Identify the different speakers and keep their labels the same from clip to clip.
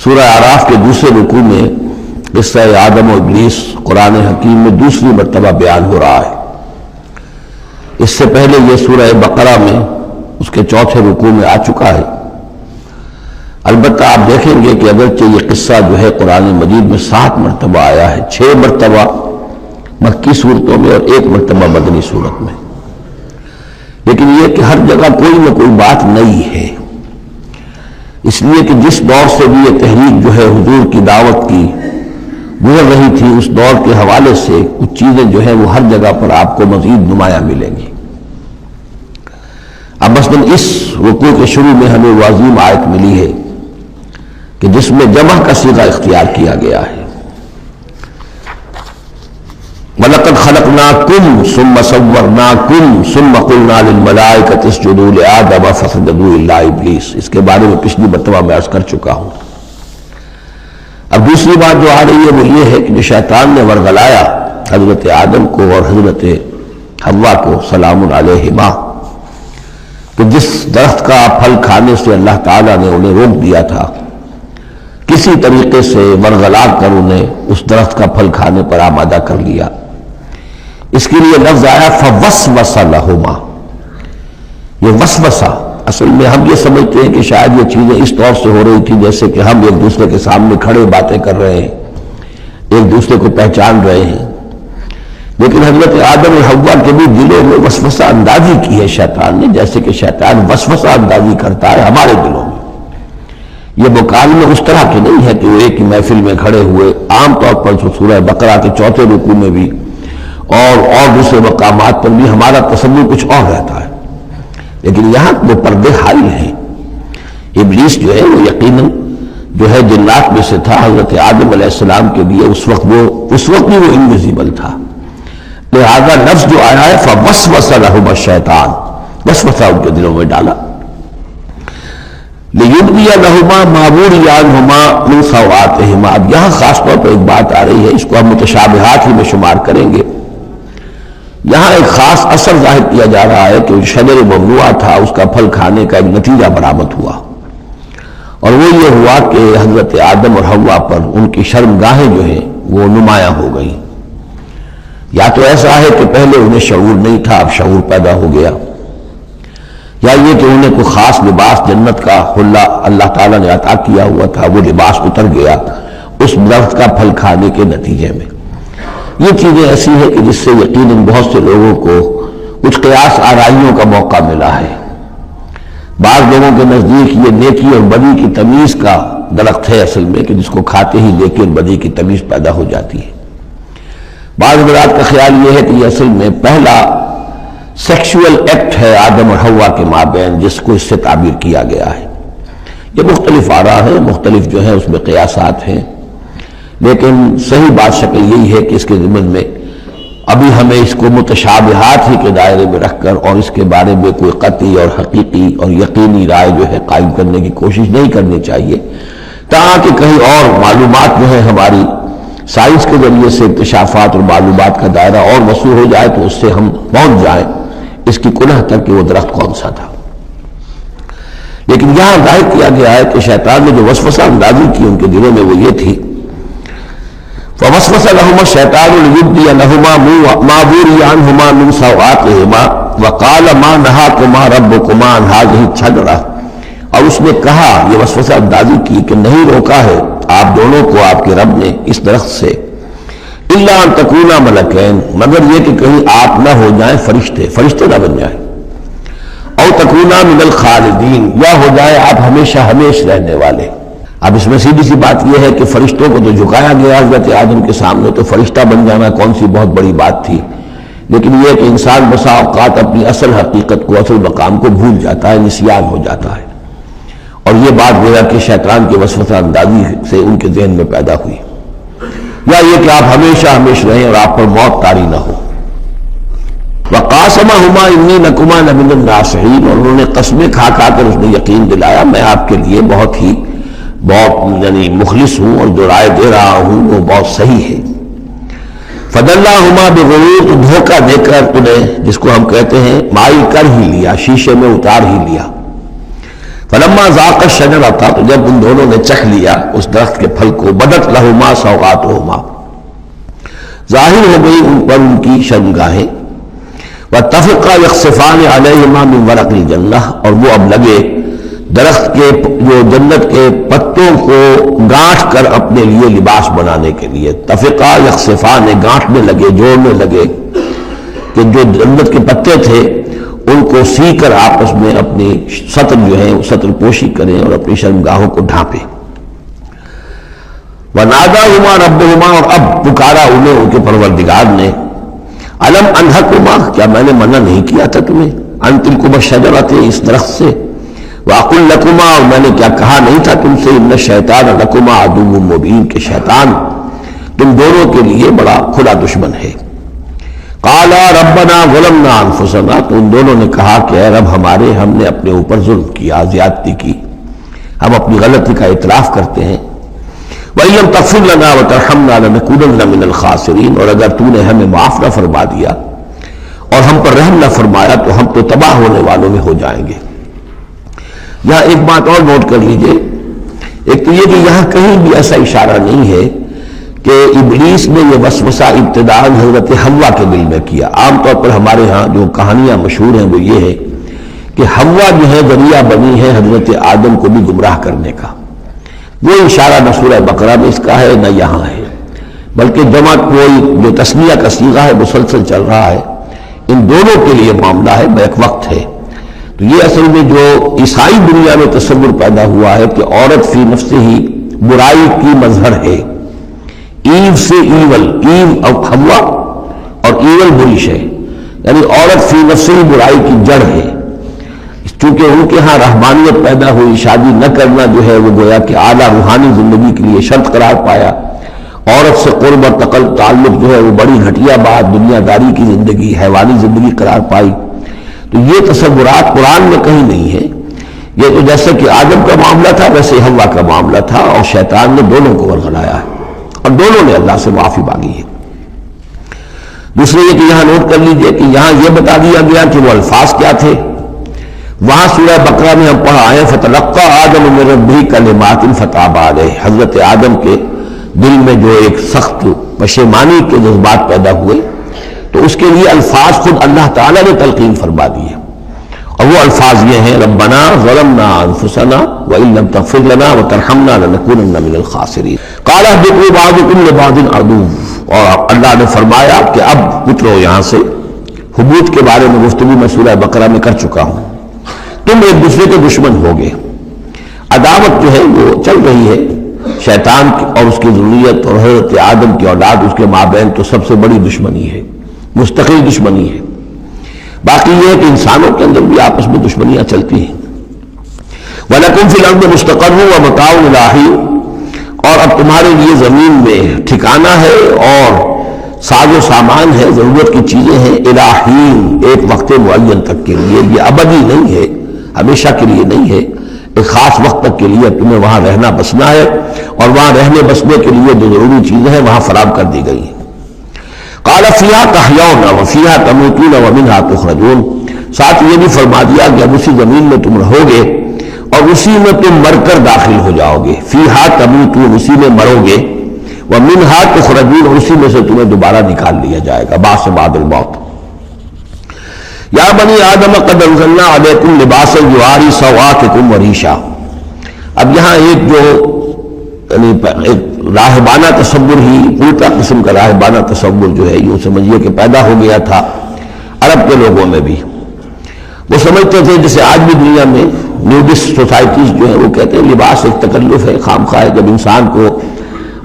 Speaker 1: سورہ اعراف کے دوسرے رکوع میں قصہ آدم و ابلیس قرآن حکیم میں دوسری مرتبہ بیان ہو رہا ہے۔ اس سے پہلے یہ سورہ بقرہ میں اس کے چوتھے رکوع میں آ چکا ہے۔ البتہ آپ دیکھیں گے کہ اگرچہ یہ قصہ جو ہے قرآن مجید میں 7 مرتبہ آیا ہے، 6 مرتبہ مکی صورتوں میں اور 1 مرتبہ مدنی صورت میں، لیکن یہ کہ ہر جگہ کوئی نہ کوئی بات نئی ہے، اس لیے کہ جس دور سے بھی یہ تحریک جو ہے حضور کی دعوت کی گزر رہی تھی، اس دور کے حوالے سے کچھ چیزیں جو ہیں وہ ہر جگہ پر آپ کو مزید نمایاں ملیں گی۔ اب مثلاً اس رکوع کے شروع میں ہمیں وہ عظیم آیت ملی ہے کہ جس میں جمع کا صیغہ اختیار کیا گیا ہے، وَلَقَدْ خَلَقْنَاكُمْ ثُمَّ صَوَّرْنَاكُمْ ثُمَّ قُلْنَا لِلْمَلَائِكَةِ اسْجُدُوا لِآدَمَ فَسَجَدُوا إِلَّا إِبْلِيسَ، اس کے بارے میں پچھلی مرتبہ میں عرض کر چکا ہوں۔ اب دوسری بات جو آ رہی ہے وہ یہ ہے کہ جو شیطان نے ورغلایا حضرت آدم کو اور حضرت حوا کو سلام علیہما، کہ جس درخت کا پھل کھانے سے اللہ تعالیٰ نے انہیں روک دیا تھا، کسی طریقے سے ورغلا کر انہیں اس درخت کا پھل کھانے پر آمادہ کر لیا۔ اس کے لیے لفظ آیا فوسوس لہما۔ یہ وسوسہ اصل میں ہم یہ سمجھتے ہیں کہ شاید یہ چیزیں اس طور سے ہو رہی تھی جیسے کہ ہم ایک دوسرے کے سامنے کھڑے باتیں کر رہے ہیں، ایک دوسرے کو پہچان رہے ہیں، لیکن حضرت آدم اور حوا کے بھی دلوں میں وسوسہ اندازی کی ہے شیطان نے، جیسے کہ شیطان وسوسہ اندازی کرتا ہے ہمارے دلوں میں۔ یہ مکالمے اس طرح کے نہیں ہے کہ وہ ایک ہی محفل میں کھڑے ہوئے، عام طور پر سورہ بقرہ کے چوتھے رکوع میں بھی اور دوسرے مقامات پر بھی ہمارا تصور کچھ اور رہتا ہے، لیکن یہاں وہ پردے حائل ہیں۔ ابلیس جو ہے وہ یقیناً جو ہے جنات میں سے تھا، حضرت آدم علیہ السلام کے لیے اس وقت بھی وہ انویزیبل تھا، لہذا لفظ جو آیا ہے فوسوس لہما الشیطان، وسوسہ ان کے دلوں میں ڈالا۔ لِيُبْدِيَ لَهُمَا مَا وُرِيَ عَنْهُمَا مِنْ سَوْآتِهِمَا۔ اب یہاں خاص طور پر ایک بات آ رہی ہے، اس کو ہم متشابہات ہی میں شمار کریں گے۔ یہاں ایک خاص اثر ظاہر کیا جا رہا ہے کہ شجر ممنوع تھا، اس کا پھل کھانے کا ایک نتیجہ برآمد ہوا، اور وہ یہ ہوا کہ حضرت آدم اور حوا پر ان کی شرمگاہیں جو ہیں وہ نمایاں ہو گئیں۔ یا تو ایسا ہے کہ پہلے انہیں شعور نہیں تھا، اب شعور پیدا ہو گیا، یا یہ کہ انہیں کوئی خاص لباس جنت کا حلہ اللہ تعالیٰ نے عطا کیا ہوا تھا، وہ لباس اتر گیا اس درخت کا پھل کھانے کے نتیجے میں۔ یہ چیزیں ایسی ہیں کہ جس سے یقیناً بہت سے لوگوں کو کچھ قیاس آرائیوں کا موقع ملا ہے۔ بعض لوگوں کے نزدیک یہ نیکی اور بدی کی تمیز کا درخت ہے اصل میں، کہ جس کو کھاتے ہی نیکی اور بدی کی تمیز پیدا ہو جاتی ہے۔ بعض حضرات کا خیال یہ ہے کہ یہ اصل میں پہلا سیکشول ایکٹ ہے آدم اور حوا کے مابین، جس کو اس سے تعبیر کیا گیا ہے۔ یہ مختلف آراء ہیں، مختلف جو ہیں اس میں قیاسات ہیں، لیکن صحیح بات شکل یہی ہے کہ اس کے ضمن میں ابھی ہمیں اس کو متشابہات ہی کے دائرے میں رکھ کر اور اس کے بارے میں کوئی قطعی اور حقیقی اور یقینی رائے جو ہے قائم کرنے کی کوشش نہیں کرنی چاہیے، تاکہ کہیں اور معلومات جو ہے ہماری سائنس کے ذریعے سے اکتشافات اور معلومات کا دائرہ اور وسیع ہو جائے تو اس سے ہم پہنچ جائیں اس کی کنہ تک کہ وہ درخت کون سا تھا۔ لیکن یہاں ظاہر کیا گیا ہے کہ شیطان نے جو وسوسہ اندازی کی ان کے دلوں میں وہ یہ تھی فوسوس لهما الشیطان ليبدي لهما ما وري عنهما من سوآتهما وقال ما نهاكما ربكما عن هذه الشجرة، اور اس نے کہا، یہ وسوسہ اندازی کی کہ نہیں روکا ہے آپ دونوں کو آپ کے رب نے اس درخت سے، الا ان تکونا ملکین، مگر یہ کہ کہیں آپ نہ ہو جائیں فرشتے نہ بن جائیں، او تکونا من الخالدین، یا ہو جائے آپ ہمیشہ رہنے والے۔ اب اس میں سیدھی سی بات یہ ہے کہ فرشتوں کو تو جھکایا گیا حضرت آدم کے سامنے، تو فرشتہ بن جانا کون سی بہت بڑی بات تھی، لیکن یہ کہ انسان بسا اوقات اپنی اصل حقیقت کو، اصل مقام کو بھول جاتا ہے، نسیان ہو جاتا ہے، اور یہ بات گویا کہ شیطان کے وسوسہ اندازی سے ان کے ذہن میں پیدا ہوئی، یا یہ کہ آپ ہمیشہ رہیں اور آپ پر موت طاری نہ ہو۔ وقاسمہما انی لکما لمن الناصحین، اور انہوں نے قسمیں کھا کر اس نے یقین دلایا میں آپ کے لیے بہت یعنی مخلص ہوں، اور جو رائے دے رہا ہوں وہ بہت صحیح ہے۔ فدلاہما بغرور، تو دھوکہ دے کر انہیں، جس کو ہم کہتے ہیں مائل کر ہی لیا، شیشے میں اتار ہی لیا۔ فلما ذاق الشجرۃ، تو جب ان دونوں نے چکھ لیا اس درخت کے پھل کو، بدت لہما سوآتہما، ظاہر ہو گئی ان پر ان کی شرمگاہیں، واتفقا یخصفان علیہما من ورق الجنہ، اور وہ اب لگے درخت کے جو جنت کے پتوں کو گانٹھ کر اپنے لیے لباس بنانے کے لیے، تفقا یخصفان، گانٹھنے لگے، جوڑنے لگے کہ جو جنت کے پتے تھے ان کو سی کر آپس میں اپنی سطر جو ہے سطر پوشی کریں اور اپنی شرمگاہوں کو ڈھانپیں۔ وَنَادَاهُمَا رَبُّهُمَا، اور اب پکارا انہیں ان کے پروردگار نے، أَلَمْ أَنْهَكُمَا، کیا میں نے منع نہیں کیا تھا تمہیں، أَن تِلْكُمَا الشَّجَرَةَ، اس درخت سے، وَأَقُلْ لَكُمَا، اور میں نے کیا کہا نہیں تھا تم سے، إِنَّ الشَّيْطَانَ لَكُمَا عَدُوٌّ مُّبِينٌ، کہ شیطان تم دونوں کے لیے بڑا کھلا دشمن ہے۔ قَالَا رَبَّنَا ظَلَمْنَا أَنفُسَنَا، تو ان دونوں نے کہا کہ اے رب ہمارے، ہم نے اپنے اوپر ظلم کیا، زیادتی کی، ہم اپنی غلطی کا اعتراف کرتے ہیں۔ وَإِن لَّمْ تَغْفِرْ لَنَا وَتَرْحَمْنَا لَنَكُونَنَّ مِنَ الْخَاسِرِينَ، اور اگر تو نے ہمیں معاف نہ فرما دیا اور ہم پر رحم نہ فرمایا تو ہم تو تباہ ہونے والوں میں ہو جائیں گے۔ یہاں ایک بات اور نوٹ کر لیجئے، ایک تو یہ کہ یہاں کہیں بھی ایسا اشارہ نہیں ہے کہ ابلیس نے یہ وسوسہ ابتداءً حضرت حوا کے دل میں کیا۔ عام طور پر ہمارے ہاں جو کہانیاں مشہور ہیں وہ یہ ہے کہ حوا جو ہے ذریعہ بنی ہے حضرت آدم کو بھی گمراہ کرنے کا۔ وہ اشارہ نہ سورہ بقرہ میں اس کا ہے نہ یہاں ہے، بلکہ جمع کوئی جو تسمیہ کا صیغہ ہے مسلسل چل رہا ہے، ان دونوں کے لیے معاملہ ہے، بیک وقت ہے۔ تو یہ اصل میں جو عیسائی دنیا میں تصور پیدا ہوا ہے کہ عورت فی نفس ہی برائی کی مظہر ہے، ایو سے ایول، ایو اور حوا اور ایول بری شے، یعنی عورت فی نفس ہی برائی کی جڑ ہے۔ چونکہ ان کے ہاں رحمانیت پیدا ہوئی، شادی نہ کرنا جو ہے وہ گویا کہ اعلیٰ روحانی زندگی کے لیے شرط قرار پایا، عورت سے قرب اور تعلق جو ہے وہ بڑی گھٹیا بات، دنیا داری کی زندگی، حیوانی زندگی قرار پائی۔ تو یہ تصورات قرآن میں کہیں نہیں ہے۔ یہ تو جیسے کہ آدم کا معاملہ تھا ویسے حوا کا معاملہ تھا، اور شیطان نے دونوں کو ورغلایا ہے اور دونوں نے اللہ سے معافی مانگی ہے۔ دوسرے یہ کہ یہاں نوٹ کر لیجئے کہ یہاں یہ بتا دیا گیا کہ وہ الفاظ کیا تھے۔ وہاں سورہ بقرہ میں ہم پڑھا آئے فَتَلَقَّىٰ آدَمُ مِن رَبِّهِ كَلِمَاتٍ فَتَابَ عَلَيْهِ، حضرت آدم کے دل میں جو ایک سخت پشیمانی کے جذبات پیدا ہوئے تو اس کے لیے الفاظ خود اللہ تعالیٰ نے تلقین فرما دیے، اور وہ الفاظ یہ ہیں ربنا ظلمنا انفسنا وان لم تغفر لنا وترحمنا لنكونن من الخاسرین قال اهبطوا بعضكم لبعض عدو، اور اللہ نے فرمایا کہ اب اترو یہاں سے۔ حبوط کے بارے میں گفتگو میں سورہ بقرہ میں کر چکا ہوں، تم ایک دوسرے کے دشمن ہوگے۔ عداوت جو ہے وہ چل رہی ہے، شیطان اور اس کی ذریت اور حضرت آدم کی اولاد، اس کے مابین تو سب سے بڑی دشمنی ہے، مستقل دشمنی ہے۔ باقی یہ ہے کہ انسانوں کے اندر بھی آپس میں دشمنیاں چلتی ہیں۔ وَلَكُمْ فِي الْأَرْضِ مُسْتَقَرٌّ وَمَتَاعٌ إِلَىٰ حِينٍ، اور اب تمہارے لیے زمین میں ٹھکانہ ہے اور ساز و سامان ہے، ضرورت کی چیزیں ہیں، إِلَىٰ حِينٍ، ایک وقت معین تک کے لیے، یہ ابدی نہیں ہے، ہمیشہ کے لیے نہیں ہے، ایک خاص وقت تک کے لیے تمہیں وہاں رہنا بسنا ہے، اور وہاں رہنے بسنے کے لیے جو ضروری چیزیں ہیں وہاں فراہم کر دی گئی ہیں۔ قال فیہا تحیون وفیہا تموتون ومنہا تخرجون، ساتھ یہ بھی فرما دیا کہ اب اسی زمین میں تم رہو گے اور اسی میں تم مر کر داخل ہو جاؤ گے، فیہا تموتون، اسی میں مرو گے، ومنہا تخرجون، اور اسی میں سے تمہیں دوبارہ نکال لیا جائے گا بعد سے بعد الموت۔ یا بنی آدم قد انزلنا علیکم لباسا یواری سوآتکم وریشا، اب یہاں ایک جو یعنی ایک راہبانہ تصور ہی، الٹا قسم کا راہبانہ تصور جو ہے یوں سمجھیے کہ پیدا ہو گیا تھا عرب کے لوگوں میں بھی۔ وہ سمجھتے تھے جیسے آج بھی دنیا میں نیوڈسٹ سوسائٹیز جو ہیں وہ کہتے ہیں لباس ایک تکلف ہے، خامخواہ جب انسان کو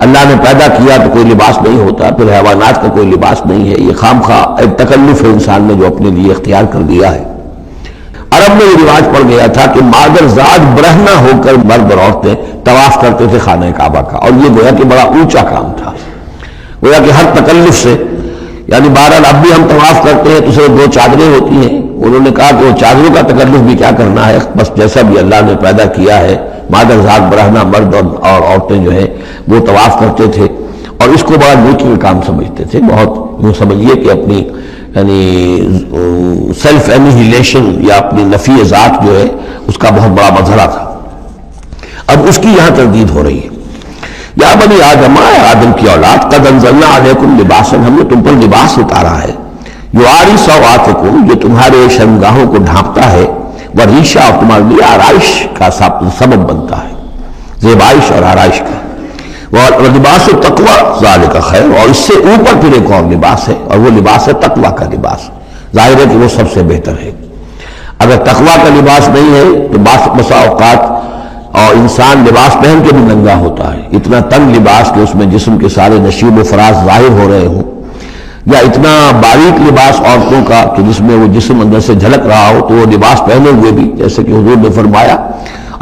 Speaker 1: اللہ نے پیدا کیا تو کوئی لباس نہیں ہوتا، پھر حیوانات کا کوئی لباس نہیں ہے، یہ خامخواہ ایک تکلف ہے انسان نے جو اپنے لیے اختیار کر دیا ہے۔ عرب میں یہ رواج پڑ گیا تھا کہ مادر زاد برہنہ ہو کر مرد اور عورتیں طواف کرتے تھے خانہ کعبہ کا، اور یہ گویا کہ بڑا اونچا کام تھا، گویا کہ ہر تکلف سے، یعنی بہرحال اب بھی ہم طواف کرتے ہیں تو صرف 2 چادریں ہوتی ہیں، انہوں نے کہا کہ وہ چادروں کا تکلف بھی کیا کرنا ہے، بس جیسا بھی اللہ نے پیدا کیا ہے مادر ذات برہنہ مرد اور عورتیں جو ہیں وہ طواف کرتے تھے، اور اس کو بڑا نیکی کا کام سمجھتے تھے، بہت یوں سمجھیے کہ اپنی یعنی سیلف اینیہیلیشن یا اپنی نفی ذات جو ہے اس کا بہت بڑا مظہرہ تھا. اب اس کی یہاں تردید ہو رہی ہے. یا بنی آدم، آدم کی اولاد، قد انزلنا علیکم لباسا، ہم نے تم پر لباس اتارا ہے، یواری سوآتکم، جو تمہارے شرمگاہوں کو ڈھانپتا ہے، وریشا، اور تمہارے لیے آرائش کا سبب بنتا ہے، زیبائش اور آرائش کا. لباس التقوی ذالک خیر، اور اس سے اوپر پھر ایک اور لباس ہے، اور وہ لباس ہے تقوی کا لباس. ظاہر ہے کہ وہ سب سے بہتر ہے. اگر تقوی کا لباس نہیں ہے تو بسا اوقات اور انسان لباس پہن کے بھی ننگا ہوتا ہے. اتنا تنگ لباس کہ اس میں جسم کے سارے نشیب و فراز ظاہر ہو رہے ہوں، یا اتنا باریک لباس عورتوں کا کہ جس میں وہ جسم اندر سے جھلک رہا ہو، تو وہ لباس پہنے ہوئے بھی، جیسے کہ حضور نے فرمایا،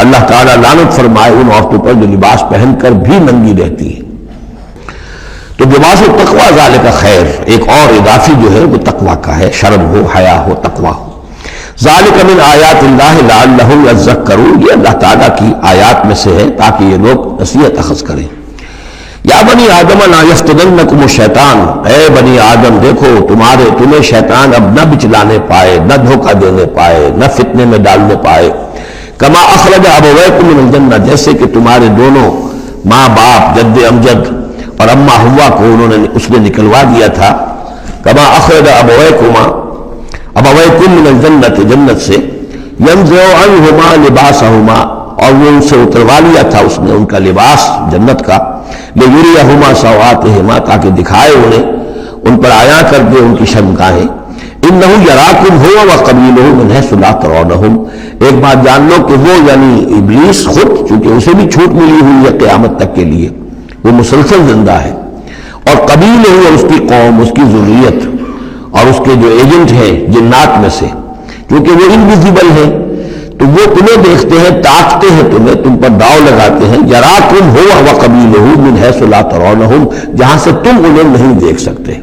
Speaker 1: اللہ تعالیٰ لعنت فرمائے ان عورتوں پر جو لباس پہن کر بھی ننگی رہتی ہے. تو لباس التقوی ذالک خیر، ایک اور اضافی جو ہے وہ تقوی کا ہے، شرم ہو، حیا ہو، تقوی ہو. ذالک من آیات اللہ لعلہم یذکرون، یہ اللہ تعالیٰ کی آیات میں سے ہے تاکہ یہ لوگ نصیحت اخذ کریں. یا بنی آدم لا یفتننکم الشیطان، اے بنی آدم دیکھو تمہیں شیطان اب نہ بچلانے پائے، نہ دھوکہ دینے پائے، نہ فتنے میں ڈالنے پائے. کما اخرج ابویکم من الجنہ، جیسے کہ تمہارے دونوں ماں باپ جد امجد اور اماں حوا کو اس نے نکلوا دیا تھا. کما اخرج ابویکم من الجنہ، جنت سے، ینزع عنہما لباسہما، اور وہ ان سے اتروا لیا تھا اس نے ان کا لباس جنت کا، لیریہما سوآتہما، تاکہ دکھائے انہیں، ان پر آیا کر دے ان کی شرمگاہیں. انہ یراکم ہوا وقبیلہ من حیث لا ترونہم، ایک بات جان لو کہ وہ یعنی ابلیس خود، چونکہ اسے بھی چھوٹ ملی ہوئی ہے قیامت تک کے لیے، وہ مسلسل زندہ ہے، اور قبیلہ اور اس کی قوم، اس کی ذریت اور اس کے جو ایجنٹ ہیں جنات میں سے، کیونکہ وہ انویزیبل ہیں تو وہ تمہیں دیکھتے ہیں، تاکتے ہیں تمہیں، تم پر داؤ لگاتے ہیں. یراکم ہوا وقبیلہ من حیث لا ترونہم، جہاں سے تم انہیں نہیں دیکھ سکتے.